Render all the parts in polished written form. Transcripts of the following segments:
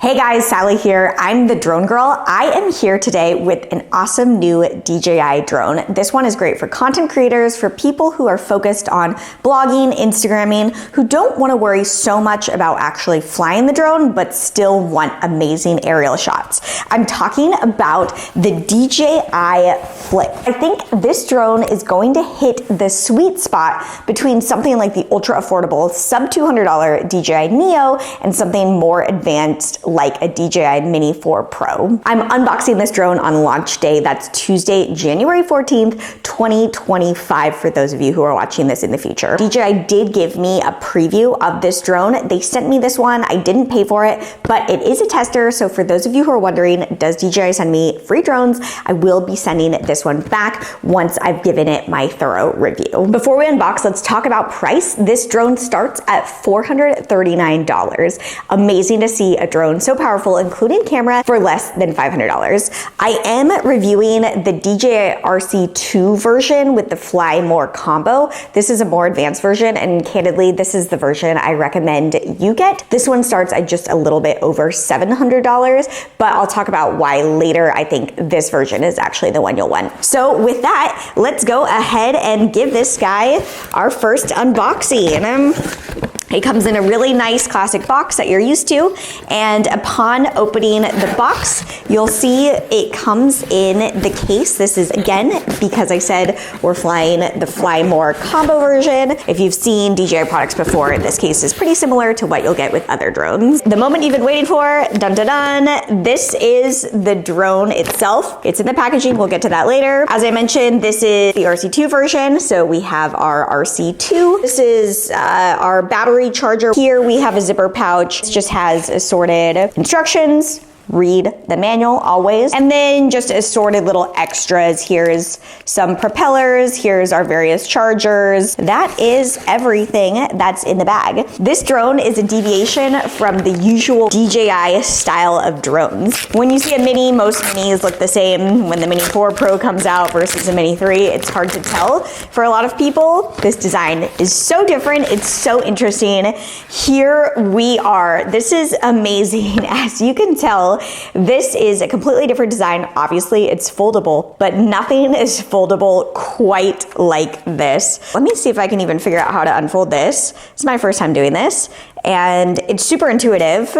Hey guys, Sally here. I'm the drone girl. I am here today with an awesome new DJI drone. This one is great for content creators, for people who are focused on blogging, Instagramming, who don't want to worry so much about actually flying the drone, but still want amazing aerial shots. I'm talking about the DJI Flip. I think this drone is going to hit the sweet spot between something like the ultra affordable sub $200 DJI Neo and something more advanced like a DJI Mini 4 Pro. I'm unboxing this drone on launch day. That's Tuesday, January 14th, 2025 for those of you who are watching this in the future. DJI did give me a preview of this drone. They sent me this one. I didn't pay for it, but it is a tester. So for those of you who are wondering, does DJI send me free drones? I will be sending this one back once I've given it my thorough review. Before we unbox, let's talk about price. This drone starts at $439. Amazing to see a drone so powerful, including camera, for less than $500. I am reviewing the DJI RC2 version with the Fly More combo. This is a more advanced version, and candidly, this is the version I recommend you get. This one starts at just a little bit over $700, but I'll talk about why later. I think this version is actually the one you'll want. So with that, let's go ahead and give this guy our first unboxing. It comes in a really nice classic box that you're used to, and upon opening the box, you'll see it comes in the case. This is, again, because I said we're flying the Fly More combo version. If you've seen DJI products before, this case is pretty similar to what you'll get with other drones. The moment you've been waiting for, dun dun dun, this is the drone itself. It's in the packaging, we'll get to that later. As I mentioned, this is the RC2 version, so we have our RC2. This is our battery charger. Here we have a zipper pouch. It just has assorted instructions. Read the manual always. And then just assorted little extras. Here's some propellers. Here's our various chargers. That is everything that's in the bag. This drone is a deviation from the usual DJI style of drones. When you see a Mini, most Minis look the same. When the Mini 4 Pro comes out versus a Mini 3, it's hard to tell. For a lot of people, this design is so different. It's so interesting. Here we are. This is amazing. As you can tell, this is a completely different design. Obviously, it's foldable, but nothing is foldable quite like this. Let me see if I can even figure out how to unfold this. It's my first time doing this, and it's super intuitive.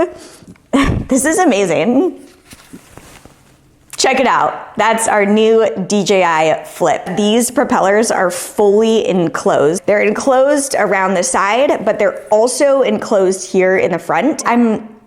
This is amazing. Check it out. That's our new DJI Flip. These propellers are fully enclosed. They're enclosed around the side, but they're also enclosed here in the front. I'm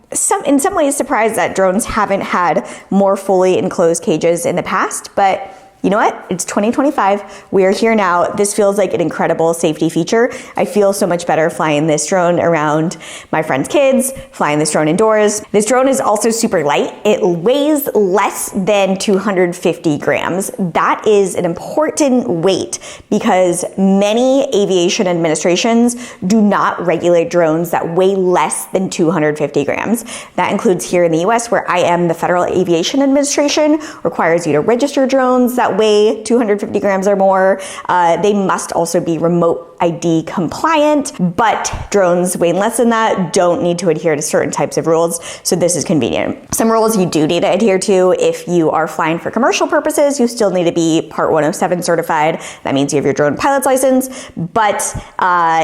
in some ways surprised that drones haven't had more fully enclosed cages in the past, but you know what? It's 2025. We are here now. This feels like an incredible safety feature. I feel so much better flying this drone around my friends' kids, flying this drone indoors. This drone is also super light. It weighs less than 250 grams. That is an important weight because many aviation administrations do not regulate drones that weigh less than 250 grams. That includes here in the US, where I am. The Federal Aviation Administration requires you to register drones that weigh 250 grams or more. They must also be remote ID compliant, but drones weighing less than that don't need to adhere to certain types of rules, so this is convenient. Some rules you do need to adhere to if you are flying for commercial purposes. You still need to be Part 107 certified. That means you have your drone pilot's license, but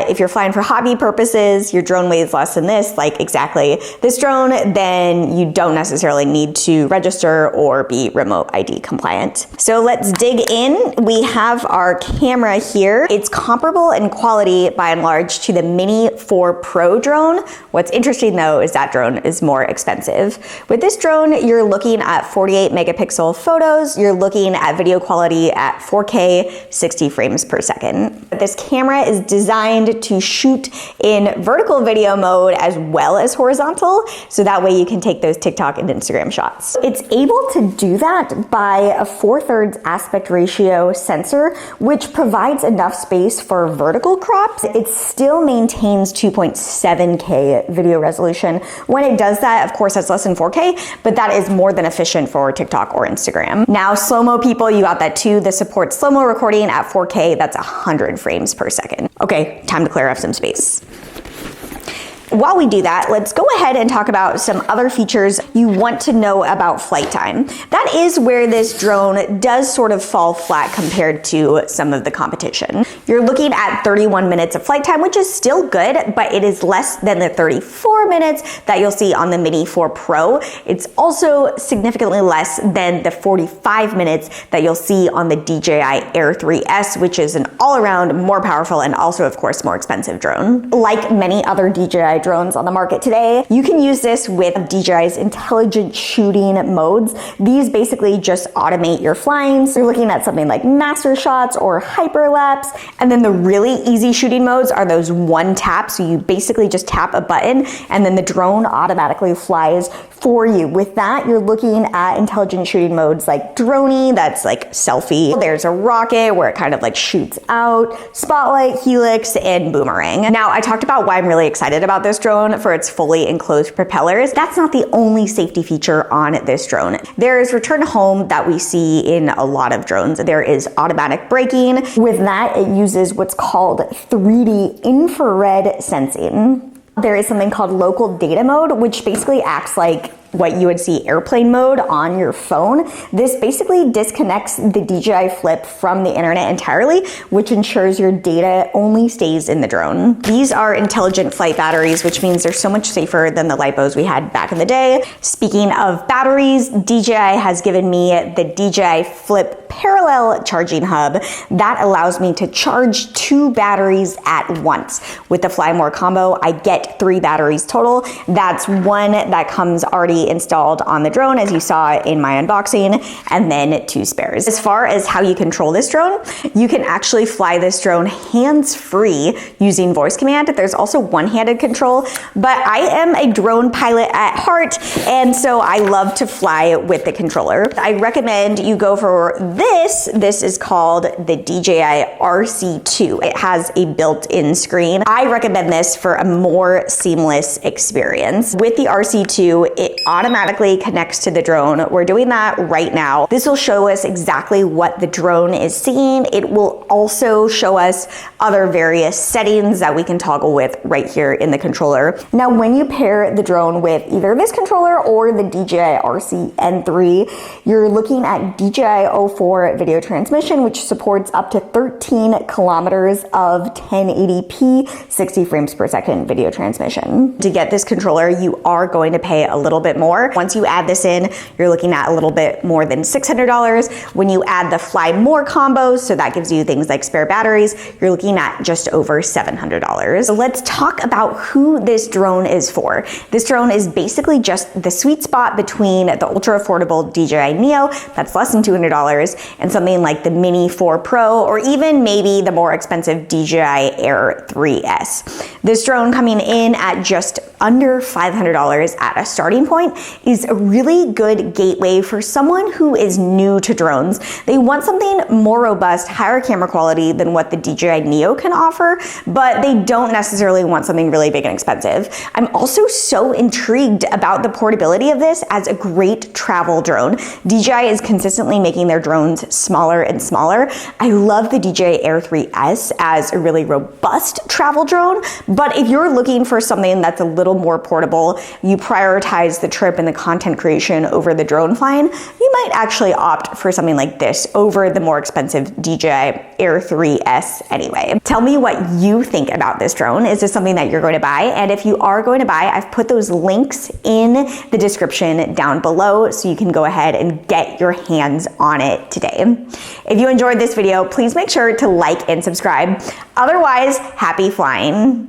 if you're flying for hobby purposes, your drone weighs less than this, like exactly this drone, then you don't necessarily need to register or be remote ID compliant. So let's dig in. We have our camera here. It's comparable in quality by and large to the Mini 4 Pro drone. What's interesting though is that drone is more expensive. With this drone, you're looking at 48 megapixel photos. You're looking at video quality at 4K, 60 frames per second. This camera is designed to shoot in vertical video mode as well as horizontal, so that way you can take those TikTok and Instagram shots. It's able to do that by a 4/3 aspect ratio sensor, which provides enough space for vertical crops. It still maintains 2.7K video resolution. When it does that, of course, that's less than 4K, but that is more than efficient for TikTok or Instagram. Now, slow-mo people, you got that too. This supports slow-mo recording at 4K. That's 100 frames per second. Okay, time to clear up some space. While we do that, let's go ahead and talk about some other features you want to know about flight time. That is where this drone does sort of fall flat compared to some of the competition. You're looking at 31 minutes of flight time, which is still good, but it is less than the 34 minutes that you'll see on the Mini 4 Pro. It's also significantly less than the 45 minutes that you'll see on the DJI Air 3S, which is an all-around more powerful and also, of course, more expensive drone. Like many other DJI drones on the market today, you can use this with DJI's intelligent shooting modes. These basically just automate your flying. So you're looking at something like master shots or hyperlapse. And then the really easy shooting modes are those one tap. So you basically just tap a button and then the drone automatically flies for you. With that, you're looking at intelligent shooting modes like Dronie, that's like selfie. There's a rocket where it kind of like shoots out, spotlight, helix, and boomerang. Now, I talked about why I'm really excited about this drone for its fully enclosed propellers. That's not the only safety feature on this drone. There is return home that we see in a lot of drones. There is automatic braking. With that, it uses what's called 3D infrared sensing. There is something called local data mode, which basically acts like what you would see airplane mode on your phone. This basically disconnects the DJI Flip from the internet entirely, which ensures your data only stays in the drone. These are intelligent flight batteries, which means they're so much safer than the LiPos we had back in the day. Speaking of batteries, DJI has given me the DJI Flip parallel charging hub that allows me to charge 2 batteries at once. With the Fly More combo, I get 3 batteries total. That's one that comes already installed on the drone, as you saw in my unboxing, and then 2 spares. As far as how you control this drone, you can actually fly this drone hands-free using voice command. There's also one-handed control, but I am a drone pilot at heart, and so I love to fly with the controller. I recommend you go for this. This is called the DJI RC2. It has a built-in screen. I recommend this for a more seamless experience. With the RC2, it automatically connects to the drone. We're doing that right now. This will show us exactly what the drone is seeing. It will also show us other various settings that we can toggle with right here in the controller. Now, when you pair the drone with either this controller or the DJI RC N3, you're looking at DJI O4 video transmission, which supports up to 13 kilometers of 1080p 60 frames per second video transmission. To get this controller, you are going to pay a little bit more. Once you add this in, you're looking at a little bit more than $600. When you add the Fly More combo, so that gives you things like spare batteries, you're looking at just over $700. So let's talk about who this drone is for. This drone is basically just the sweet spot between the ultra affordable DJI Neo, that's less than $200, and something like the Mini 4 Pro, or even maybe the more expensive DJI Air 3S. This drone coming in at just under $500 at a starting point is a really good gateway for someone who is new to drones. They want something more robust, higher camera quality than what the DJI Neo can offer, but they don't necessarily want something really big and expensive. I'm also so intrigued about the portability of this as a great travel drone. DJI is consistently making their drones smaller and smaller. I love the DJI Air 3S as a really robust travel drone, but if you're looking for something that's a little more portable, you prioritize the trip and the content creation over the drone flying, you might actually opt for something like this over the more expensive DJI Air 3S anyway. Tell me what you think about this drone. Is this something that you're going to buy? And if you are going to buy, I've put those links in the description down below so you can go ahead and get your hands on it today. If you enjoyed this video, please make sure to like and subscribe. Otherwise, happy flying.